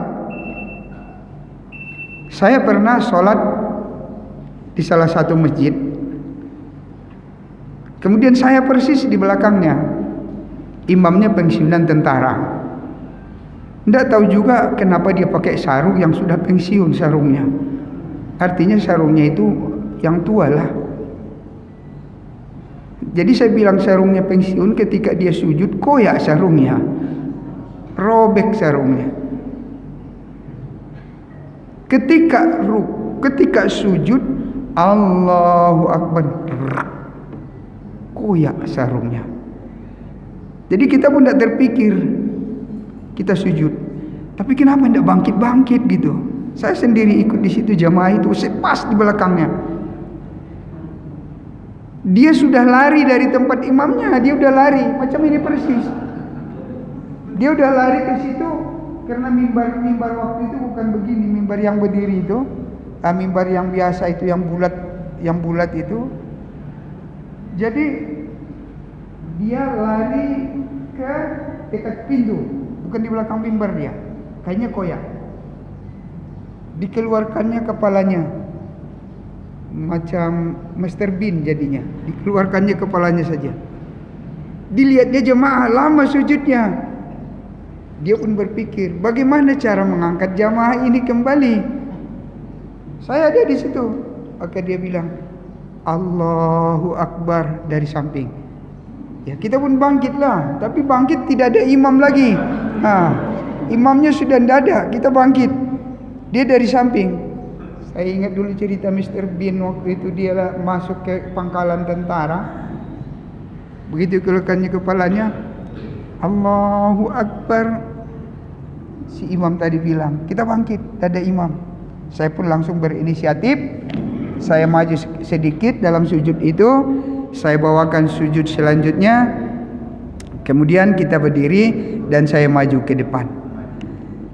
Speaker 1: Saya pernah sholat di salah satu masjid. Kemudian saya persis di belakangnya. Imamnya pensiunan tentara. Tidak tahu juga kenapa dia pakai sarung yang sudah pensiun sarungnya. Artinya sarungnya itu yang tua lah. Jadi saya bilang sarungnya pensiun, ketika dia sujud koyak sarungnya. Robek sarungnya. Ketika sujud Allahu Akbar, koyak sarungnya. Jadi kita pun tidak terpikir, kita sujud. Tapi kenapa tidak bangkit-bangkit gitu? Saya sendiri ikut di situ jamaah itu, saya pas di belakangnya. Dia sudah lari dari tempat imamnya, dia udah lari macam ini persis. Dia udah lari ke situ karena mimbar waktu itu bukan begini, mimbar yang berdiri itu, mimbar yang biasa itu yang bulat itu. Jadi dia lari ke dekat pintu, bukan di belakang mimbar dia. Kayaknya koyak. Dikeluarkannya kepalanya. Macam Mr. Bean jadinya, dikeluarkannya kepalanya saja. Dilihatnya jemaah lama sujudnya. Dia pun berpikir, bagaimana cara mengangkat jamaah ini kembali? Saya ada di situ. Maka dia bilang, Allahu Akbar dari samping. Ya, kita pun bangkitlah, tapi bangkit tidak ada imam lagi. Imamnya sudah tidak ada, kita bangkit. Dia dari samping. Saya ingat dulu cerita Mr. Bean waktu itu dia masuk ke pangkalan tentara. Begitu keluarkannya kepalanya, Allahu Akbar. Si imam tadi bilang, kita bangkit, tak ada imam. Saya pun langsung berinisiatif. Saya maju sedikit dalam sujud itu. Saya bawakan sujud selanjutnya. Kemudian kita berdiri dan saya maju ke depan.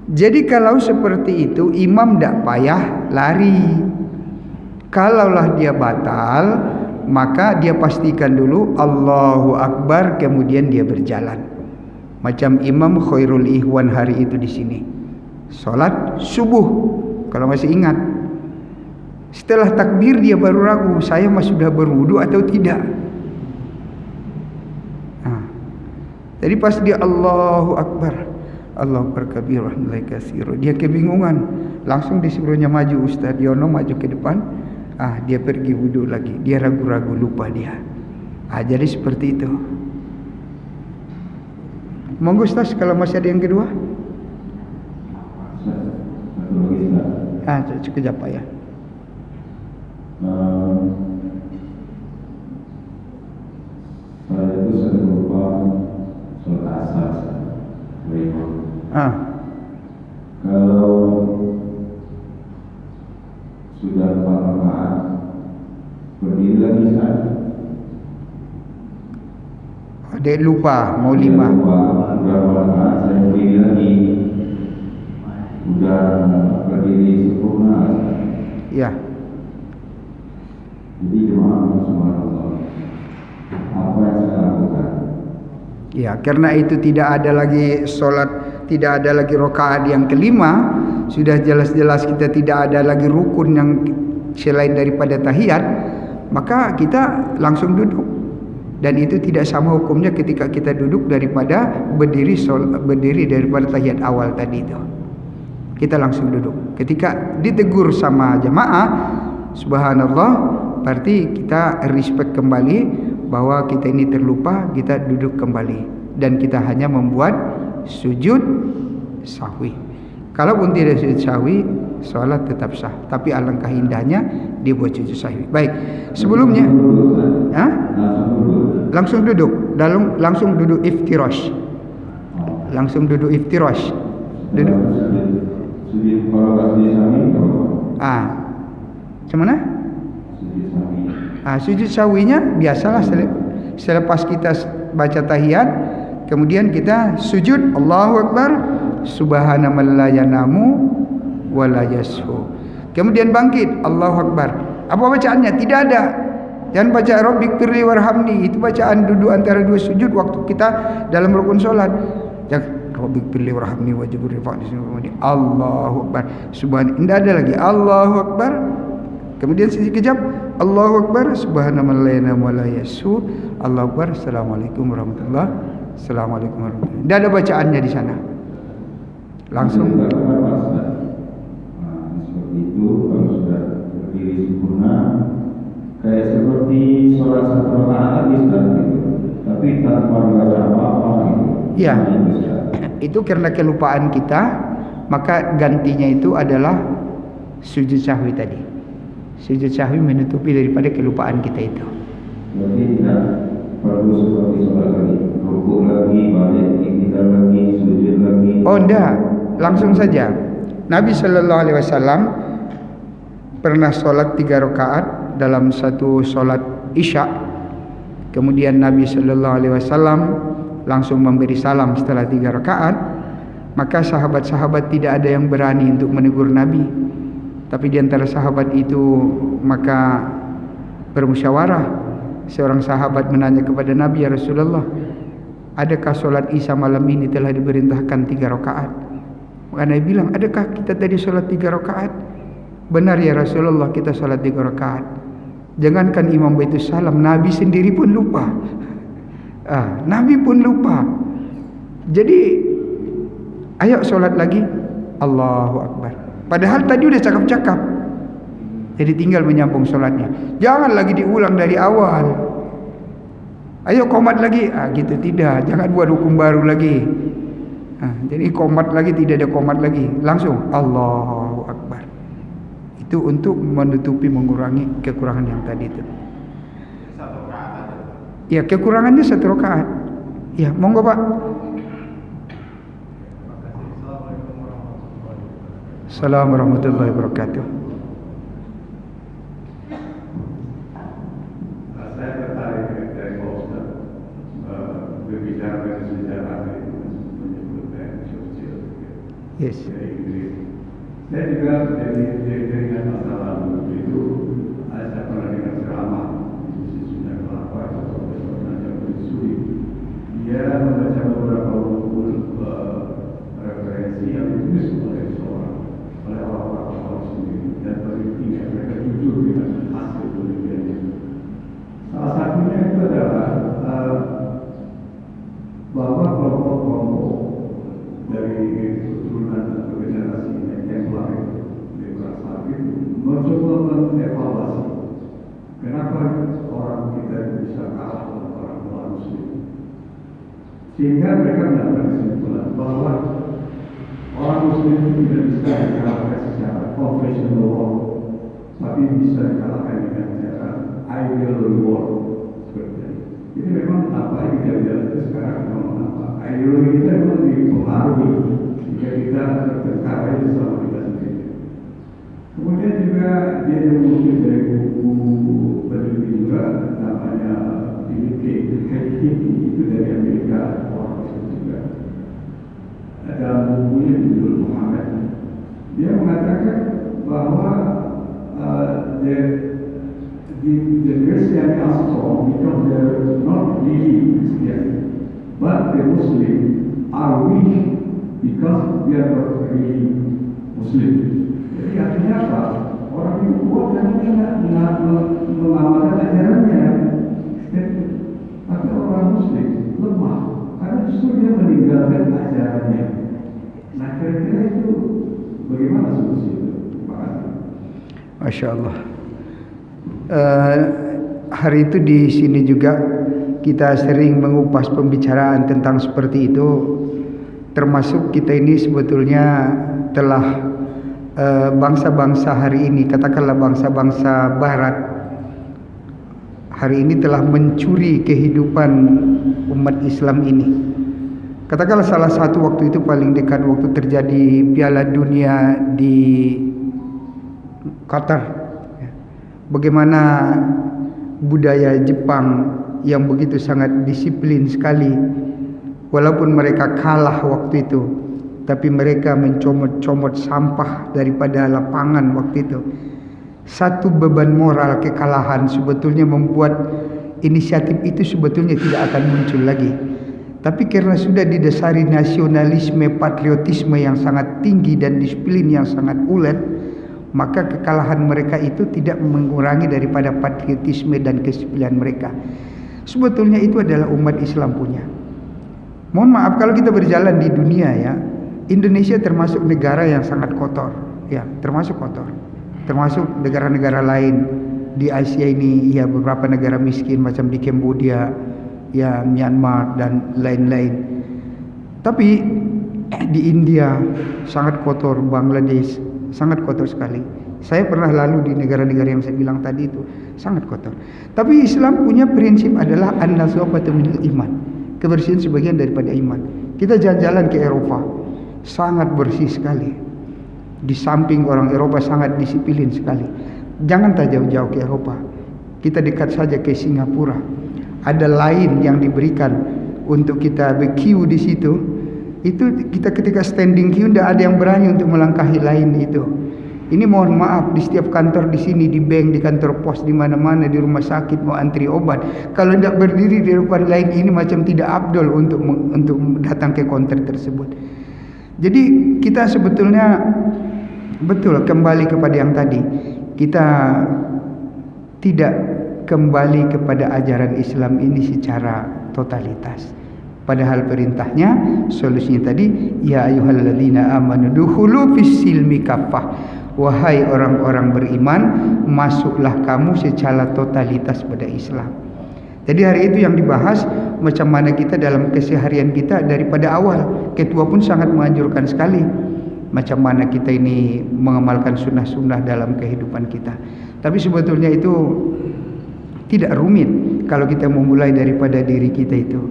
Speaker 1: Jadi kalau seperti itu imam tidak payah lari. Kalaulah dia batal, maka dia pastikan dulu Allahu Akbar, kemudian dia berjalan. Macam Imam Khairul Ikhwan hari itu di sini. Salat subuh, kalau masih ingat. Setelah takbir dia baru ragu, saya masih sudah berwudu atau tidak. Jadi pas dia Allahu Akbar, Allahu Akbar kabir walhamdulillahi katsira, dia kebingungan. Langsung disuruhnya maju, Ustaz Yono maju ke depan. Dia pergi wudu lagi. Dia ragu-ragu, lupa dia. Jadi seperti itu. Monggo Ustaz, kalau masih ada yang kedua. Cukup apa ya?
Speaker 2: Saya itu sering lupa sholat asar. Kalau sudah 4 rakaat berdiri lagi saja.
Speaker 1: Dia lupa mau 5.
Speaker 2: Udah rakaat saya berdiri lagi. Udah berdiri sempurna.
Speaker 1: Ya.
Speaker 2: Jadi jemaah subhanallah, apa yang saya lakukan?
Speaker 1: Ya, karena itu tidak ada lagi solat, tidak ada lagi rakaat yang kelima. Sudah jelas-jelas kita tidak ada lagi rukun yang selain daripada tahiyat, maka kita langsung duduk. Dan itu tidak sama hukumnya ketika kita duduk daripada berdiri daripada tahiyat awal tadi itu. Kita langsung duduk. Ketika ditegur sama jamaah, subhanallah, berarti kita respect kembali bahwa kita ini terlupa, kita duduk kembali dan kita hanya membuat sujud sahwi. Kalaupun tidak sujud sahwi, salat tetap sah. Tapi alangkah indahnya dia buat sujud sahwi. Baik, sebelumnya langsung duduk, langsung duduk iftirash. Langsung duduk iftirash. Duduk.
Speaker 2: Sujud kalau sujud sahwi
Speaker 1: macam mana? Sujud sahwinya biasalah selepas kita baca tahiyat, kemudian kita sujud Allahu Akbar, subhana man la yanamu wa la yashu. Kemudian bangkit Allahu Akbar. Apa bacaannya? Tidak ada. Jangan baca Rabbighfirli warhamni, itu bacaan duduk antara dua sujud waktu kita dalam rukun salat. Jangan Rabbighfirli warhamni wajibur rifa'ni Allahu Akbar. Subhana, tidak ada lagi Allahu Akbar. Kemudian sekejap Allahu Akbar, subhanallahi la ilaha illa yasu, Allahu Akbar, assalamualaikum warahmatullahi, assalamualaikum warahmatullahi. Tidak ada bacaannya di sana. Langsung.
Speaker 2: Seperti itu kalau sudah berdiri sempurna, kayak seperti sholat 1 rakaat gitu, tapi tanpa baca apa-apa gitu.
Speaker 1: Ya, itu karena kelupaan kita, maka gantinya itu adalah sujud sahwi tadi. Sujud sahwi menutupi daripada kelupaan kita itu.
Speaker 2: Berarti tidak perlu seperti sholat lagi, rukuk lagi, balik, iktidal lagi, sujud lagi.
Speaker 1: Oh enggak, langsung saja. Nabi sallallahu alaihi wasallam pernah sholat 3 rakaat dalam satu sholat Isya. Kemudian Nabi sallallahu alaihi wasallam langsung memberi salam setelah 3 rakaat. Maka sahabat-sahabat tidak ada yang berani untuk menegur Nabi. Tapi di antara sahabat itu maka bermusyawarah. Seorang sahabat menanya kepada Nabi, "Ya Rasulullah, adakah sholat Isya malam ini telah diperintahkan 3 rakaat?" Maka Nabi bilang, "Adakah kita tadi sholat 3 rakaat?" "Benar ya Rasulullah, kita sholat 3 rakaat." Jangankan imam baitus salam, Nabi sendiri pun lupa. Nabi pun lupa. Jadi ayo sholat lagi, Allahu Akbar. Padahal tadi udah cakap-cakap. Jadi tinggal menyambung sholatnya. Jangan lagi diulang dari awal. Ayo qomat lagi, gitu tidak. Jangan buat hukum baru lagi. Jadi qomat lagi, tidak ada qomat lagi. Langsung Allahu Akbar. Itu untuk menutupi, mengurangi kekurangan yang tadi itu. Ya, kekurangannya 1 rakaat. Ya, monggo Pak. Assalamualaikum warahmatullahi wabarakatuh.
Speaker 3: Saya tertarik dari Pak Ustaz berbicara mengenai sejarah menyebutkan Churchill
Speaker 1: Yes.
Speaker 3: dari Inggris. Saya juga dari masa lalu itu saya pernah dengar ceramah di Sunda Kelapa atau Profesor Suri. Dia membaca beberapa buku referensi yang ditulis oleh orang-orang sendiri dan penelitian mereka jujur dengan hasil penelitiannya. Salah satunya itu adalah bahwa kelompok-kelompok dari keturunan atau generasi Templar demokrasi itu mencoba mengevaluasi kenapa orang kita bisa kalah dengan orang Muslim, sehingga mereka mendapat kesimpulan bahwa orang Muslim itu tidak bisa dikalahkan secara conventional war, tapi bisa dikalahkan dengan cara ideal war seperti ini. Jadi memang apa yang kita lihat itu sekarang memang apa ideologi kita memang dipengaruhi jika kita terkait sama kita sendiri. Kemudian juga dia mungkin dari buku peneliti juga namanya Philip K. itu dari Amerika, orang itu juga. Ada bukunya judul Muhammad. Dia mengatakan bahwa the Christian are strong because they're not really Christian, but the Muslim are weak because they are not really Muslim. Jadi artinya apa? Orang itu kuat karena dia nggak mengamalkan ajarannya, tapi orang Muslim lemah karena justru dia meninggalkan ajarannya. Nah, kira-kira itu bagaimana solusi itu? Terima kasih.
Speaker 1: Masya Allah. Hari itu di sini juga kita sering mengupas pembicaraan tentang seperti itu. Termasuk kita ini sebetulnya telah bangsa-bangsa hari ini, katakanlah bangsa-bangsa Barat, hari ini telah mencuri kehidupan umat Islam ini. Katakanlah salah satu waktu itu paling dekat waktu terjadi Piala Dunia di Qatar. Bagaimana budaya Jepang yang begitu sangat disiplin sekali, walaupun mereka kalah waktu itu, tapi mereka mencomot-comot sampah daripada lapangan waktu itu. Satu beban moral kekalahan sebetulnya membuat inisiatif itu sebetulnya tidak akan muncul lagi. Tapi karena sudah didasari nasionalisme, patriotisme yang sangat tinggi dan disiplin yang sangat ulet, maka kekalahan mereka itu tidak mengurangi daripada patriotisme dan kedisiplinan mereka. Sebetulnya itu adalah umat Islam punya. Mohon maaf kalau kita berjalan di dunia ya, Indonesia termasuk negara yang sangat kotor, ya, termasuk kotor. Termasuk negara-negara lain di Asia ini, ya beberapa negara miskin macam di Cambodia, ya Myanmar dan lain-lain. Tapi di India sangat kotor, Bangladesh sangat kotor sekali. Saya pernah lalu di negara-negara yang saya bilang tadi itu sangat kotor. Tapi Islam punya prinsip adalah an-nazafatu minal iman. Kebersihan sebagian daripada iman. Kita jalan-jalan ke Eropa, sangat bersih sekali. Di samping orang Eropa sangat disiplin sekali. Jangan tak jauh-jauh ke Eropa, kita dekat saja ke Singapura. Ada line yang diberikan untuk kita berqueue di situ. Itu kita ketika standing queue tidak ada yang berani untuk melangkahi line itu. Ini mohon maaf, di setiap kantor di sini, di bank, di kantor pos, di mana-mana, di rumah sakit mau antri obat, kalau tidak berdiri di depan line ini macam tidak afdol untuk datang ke counter tersebut. Jadi kita sebetulnya betul kembali kepada yang tadi, kita tidak kembali kepada ajaran Islam ini secara totalitas. Padahal perintahnya, solusinya tadi, ya ayyuhalladzina amanu dukhulu fis silmi kaffah. Wahai orang-orang beriman, masuklah kamu secara totalitas pada Islam. Jadi hari itu yang dibahas, macam mana kita dalam keseharian kita daripada awal. Ketua pun sangat menganjurkan sekali macam mana kita ini mengamalkan sunnah-sunnah dalam kehidupan kita. Tapi sebetulnya itu tidak rumit kalau kita memulai daripada diri kita itu.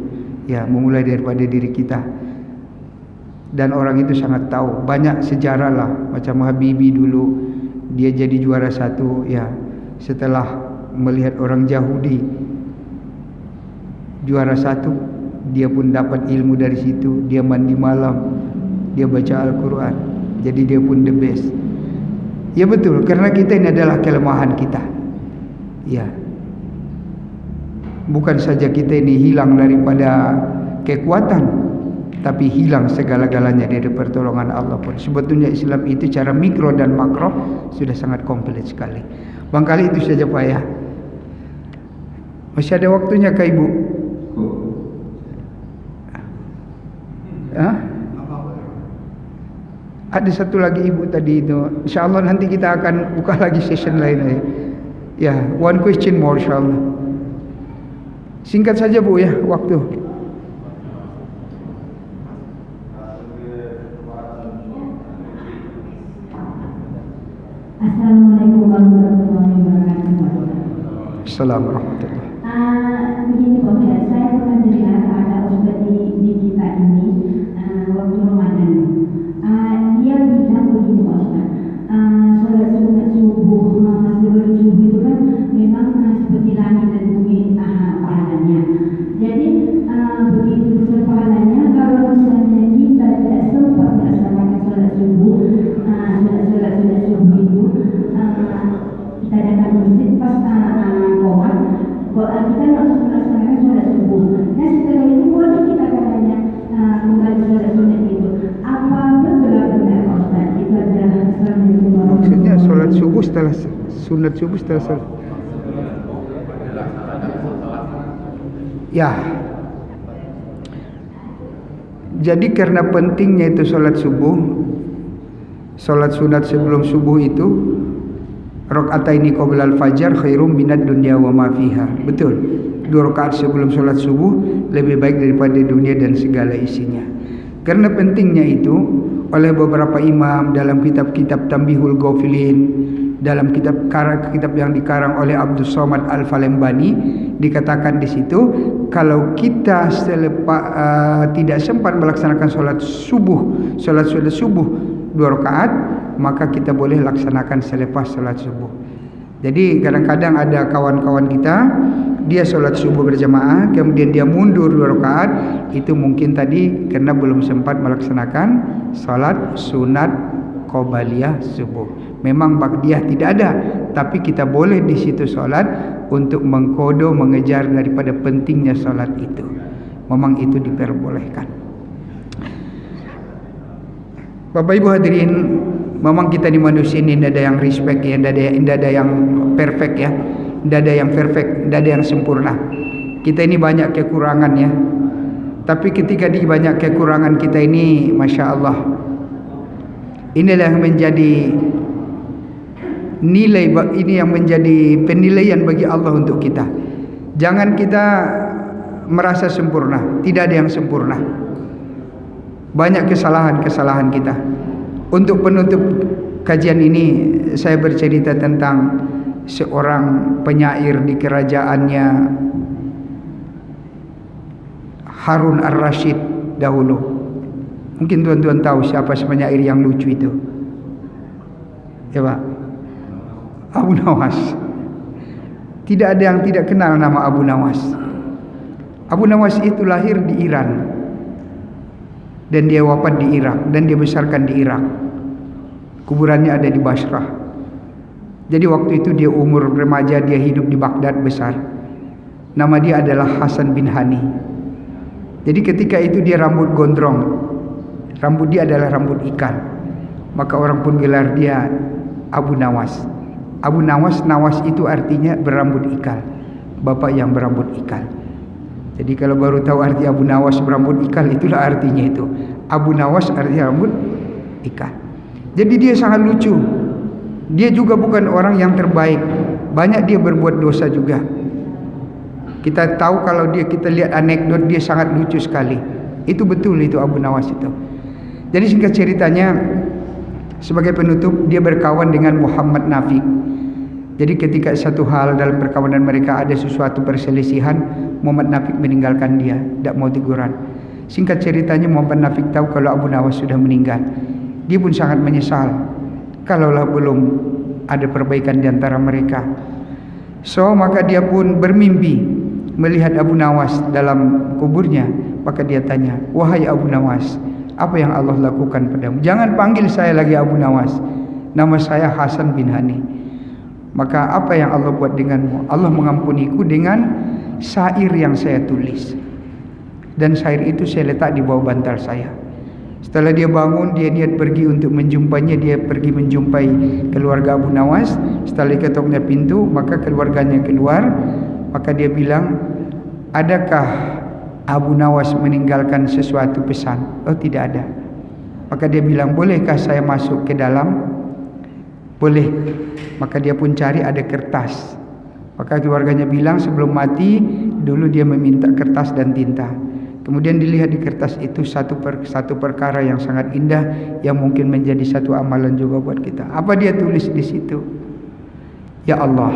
Speaker 1: Ya, memulai daripada diri kita. Dan orang itu sangat tahu, banyak sejarah lah, macam Habibie dulu, dia jadi juara 1 ya, setelah melihat orang Yahudi juara 1, dia pun dapat ilmu dari situ. Dia mandi malam, dia baca Al-Quran, jadi dia pun the best. Ya betul, karena kita ini adalah kelemahan kita. Ya, bukan saja kita ini hilang daripada kekuatan, tapi hilang segala-galanya dari pertolongan Allah pun. Sebetulnya Islam itu cara mikro dan makro sudah sangat komplit sekali. Barangkali itu saja Pak ya. Masih ada waktunya Kak Ibu? Hah? Ada satu lagi Ibu tadi itu. InsyaAllah nanti kita akan buka lagi session lain. Ya, one question more insyaAllah. Singkat saja Bu ya, waktu.
Speaker 4: Assalamualaikum warahmatullahi wabarakatuh.
Speaker 1: Assalamualaikum.
Speaker 4: Begini Pak Ustaz, saya pernah dengar ada Ustaz di kita ini waktu Ramadan. Dia bilang begini Pak Ustaz, sholat sunat subuh sebelum subuh itu kan memang seperti langit dan bumi pahalanya. Jadi begitu besar pahalanya kalau misalnya kita tidak sempat melaksanakan sholat subuh, sholat subuh itu kita datang ke masjid pas qomat, kita langsung melaksanakan sholat subuh. Nah setelah itu boleh kita katanya kembali sholat sunat itu. Apa betul benar Pak Ustaz? Itu adalah Assalamualaikum warahmatullahi wabarakatuh.
Speaker 1: Maksudnya sholat subuh setelah sunat subuh setelah sholat. Ya. Jadi karena pentingnya itu sholat subuh, sholat sunat sebelum subuh itu, rakaataini qabla al-fajar khairum minad dunya wa ma fiha. Betul. 2 rakaat sebelum sholat subuh lebih baik daripada dunia dan segala isinya. Karena pentingnya itu, oleh beberapa imam dalam kitab-kitab Tambihul Ghafilin, dalam kitab yang dikarang oleh Abdul Somad Al-Falembani, dikatakan di situ kalau kita tidak sempat melaksanakan sholat subuh 2 rakaat, maka kita boleh laksanakan selepas sholat subuh. Jadi kadang-kadang ada kawan-kawan kita, dia sholat subuh berjamaah, kemudian dia mundur 2 rakaat, itu mungkin tadi karena belum sempat melaksanakan sholat sunat qobaliyah subuh. Memang ba'diyah tidak ada, tapi kita boleh di situ sholat untuk mengkodo, mengejar daripada pentingnya sholat itu. Memang itu diperbolehkan. Bapak Ibu hadirin, memang kita di manusia ini tidak ada yang respect ya, tidak ada yang perfect ya, tidak ada yang perfect, tidak ada yang sempurna. Kita ini banyak kekurangan ya. Tapi ketika di banyak kekurangan kita ini, Masya Allah, inilah yang menjadi nilai, ini yang menjadi penilaian bagi Allah untuk kita. Jangan kita merasa sempurna, tidak ada yang sempurna. Banyak kesalahan-kesalahan kita. Untuk penutup kajian ini, saya bercerita tentang seorang penyair di kerajaannya Harun Ar-Rasyid dahulu. Mungkin tuan-tuan tahu siapa penyair yang lucu itu. Ya Pak, Abu Nawas. Tidak ada yang tidak kenal nama Abu Nawas. Abu Nawas itu lahir di Iran dan dia wafat di Irak dan dia besarkan di Irak. Kuburannya ada di Basrah. Jadi waktu itu dia umur remaja, dia hidup di Baghdad besar. Nama dia adalah Hasan bin Hani. Jadi ketika itu dia rambut gondrong. Rambut dia adalah rambut ikan. Maka orang pun gelar dia Abu Nawas. Abu Nawas, Nawas itu artinya berambut ikan. Bapak yang berambut ikan. Jadi kalau baru tahu arti Abu Nawas berambut ikan, itulah artinya itu. Abu Nawas artinya rambut ikan. Jadi dia sangat lucu. Dia juga bukan orang yang terbaik. Banyak dia berbuat dosa juga. Kita tahu kalau kita lihat anekdot, dia sangat lucu sekali. Itu betul itu Abu Nawas itu. Jadi singkat ceritanya, sebagai penutup, dia berkawan dengan Muhammad Nafiq. Jadi ketika satu hal dalam perkawanan mereka ada sesuatu perselisihan, Muhammad Nafiq meninggalkan dia, tidak mau teguran. Singkat ceritanya, Muhammad Nafiq tahu kalau Abu Nawas sudah meninggal. Dia pun sangat menyesal kalaulah belum ada perbaikan di antara mereka. So maka dia pun bermimpi melihat Abu Nawas dalam kuburnya. Maka dia tanya, wahai Abu Nawas, apa yang Allah lakukan padamu? Jangan panggil saya lagi Abu Nawas, nama saya Hasan bin Hani. Maka apa yang Allah buat denganmu? Allah mengampuniku dengan syair yang saya tulis. Dan syair itu saya letak di bawah bantal saya. Setelah dia bangun, dia niat pergi untuk menjumpainya. Dia pergi menjumpai keluarga Abu Nawas. Setelah diketoknya pintu, maka keluarganya keluar. Maka dia bilang, adakah Abu Nawas meninggalkan sesuatu pesan? Oh, tidak ada. Maka dia bilang, bolehkah saya masuk ke dalam? Boleh. Maka dia pun cari ada kertas. Maka keluarganya bilang sebelum mati dulu dia meminta kertas dan tinta. Kemudian dilihat di kertas itu satu perkara yang sangat indah, yang mungkin menjadi satu amalan juga buat kita. Apa dia tulis di situ? Ya Allah,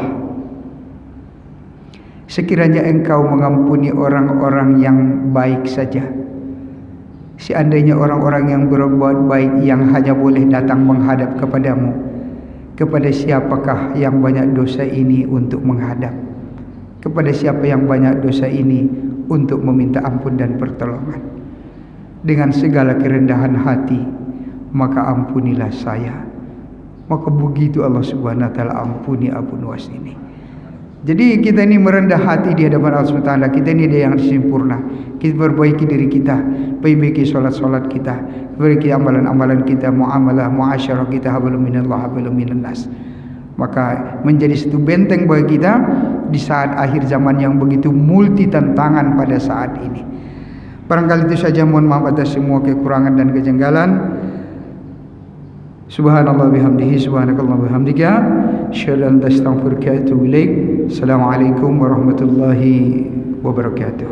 Speaker 1: sekiranya Engkau mengampuni orang-orang yang baik saja, seandainya orang-orang yang berbuat baik yang hanya boleh datang menghadap kepadamu, kepada siapakah yang banyak dosa ini untuk menghadap? Kepada siapa yang banyak dosa ini untuk meminta ampun dan pertolongan? Dengan segala kerendahan hati, maka ampunilah saya. Maka begitu Allah Subhanahu wa taala ampuni Abu Nawas ini. Jadi kita ini merendah hati di hadapan Allah Subhanahu wa taala. Kita ini dia yang sempurna. Kita perbaiki diri kita, perbaiki solat-solat kita, perbaiki amalan-amalan kita, muamalah, muasyarah kita, hablum minallah, hablum minannas. Maka menjadi satu benteng bagi kita di saat akhir zaman yang begitu multi tantangan pada saat ini. Barangkali itu saja, mohon maaf atas semua kekurangan dan kejanggalan. Subhanallah bihamdihi, subhanakallah bihamdika, asyhadu an la ilaha illa anta astaghfiruka wa atubu ilaik. Assalamualaikum warahmatullahi wabarakatuh.